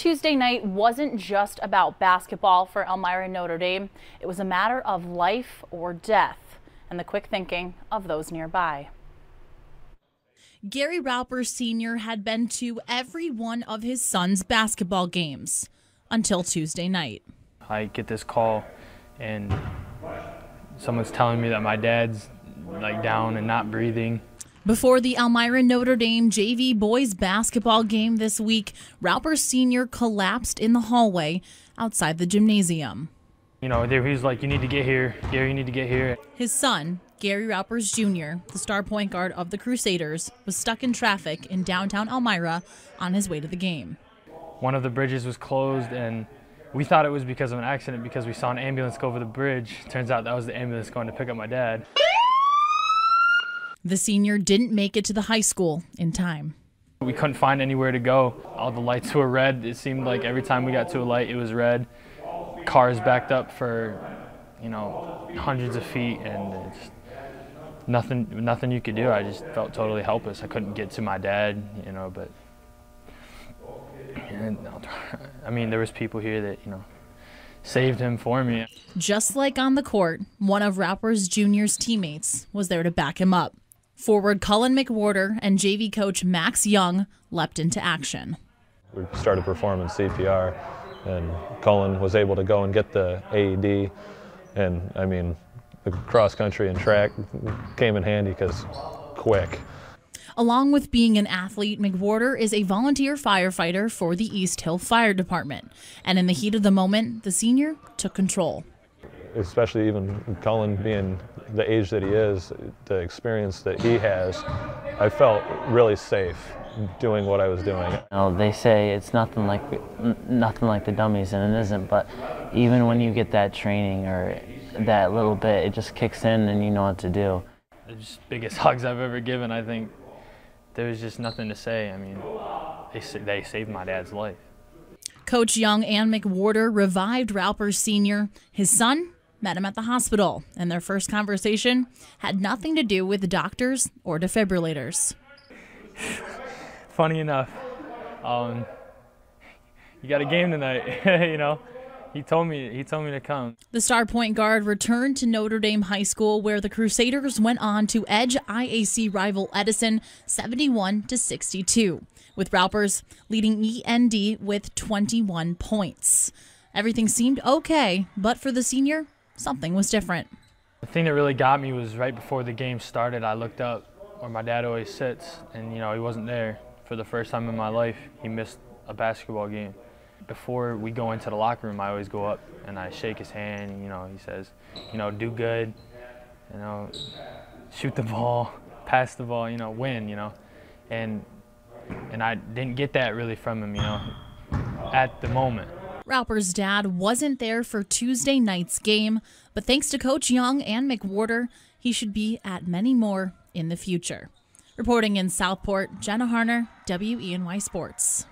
Tuesday night wasn't just about basketball for Elmira Notre Dame. It was a matter of life or death and the quick thinking of those nearby. Gary Rauper Sr. had been to every one of his son's basketball games until Tuesday night. I get this call and someone's telling me that my dad's down and not breathing. Before the Elmira Notre Dame JV boys basketball game this week, Rauper Sr. collapsed in the hallway outside the gymnasium. You know, he was like, "You need to get here. Gary, you need to get here." His son, Gary Raupers Jr., the star point guard of the Crusaders, was stuck in traffic in downtown Elmira on his way to the game. One of the bridges was closed, and we thought it was because of an accident because we saw an ambulance go over the bridge. Turns out that was the ambulance going to pick up my dad. The senior didn't make it to the high school in time. We couldn't find anywhere to go. All the lights were red. It seemed like every time we got to a light, it was red. Cars backed up for, hundreds of feet, and it's nothing you could do. I just felt totally helpless. I couldn't get to my dad, but there was people here that, saved him for me. Just like on the court, one of Raupers Jr.'s teammates was there to back him up. Forward Cullen McWhorter and JV coach Max Young leapt into action. We started performing CPR, and Cullen was able to go and get the AED, and the cross country and track came in handy because quick. Along with being an athlete, McWhorter is a volunteer firefighter for the East Hill Fire Department. And in the heat of the moment, the senior took control. Especially even Cullen being the age that he is, the experience that he has, I felt really safe doing what I was doing. They say it's nothing like the dummies, and it isn't, but even when you get that training or that little bit, it just kicks in and you know what to do. The biggest hugs I've ever given. I think there was just nothing to say. They saved my dad's life. Coach Young and McWhorter revived Rauper Sr. His son met him at the hospital, and their first conversation had nothing to do with doctors or defibrillators. Funny enough, you got a game tonight, He told me to come. The star point guard returned to Notre Dame High School, where the Crusaders went on to edge IAC rival Edison 71-62, with Raupers leading END with 21 points. Everything seemed okay, but for the senior, something was different. The thing that really got me was right before the game started, I looked up where my dad always sits, and he wasn't there. For the first time in my life, he missed a basketball game. Before we go into the locker room, I always go up and I shake his hand. He says, do good, shoot the ball, pass the ball, win, and I didn't get that really from him, at the moment. Rauper's dad wasn't there for Tuesday night's game, but thanks to Coach Young and McWhorter, he should be at many more in the future. Reporting in Southport, Jenna Harner, WENY Sports.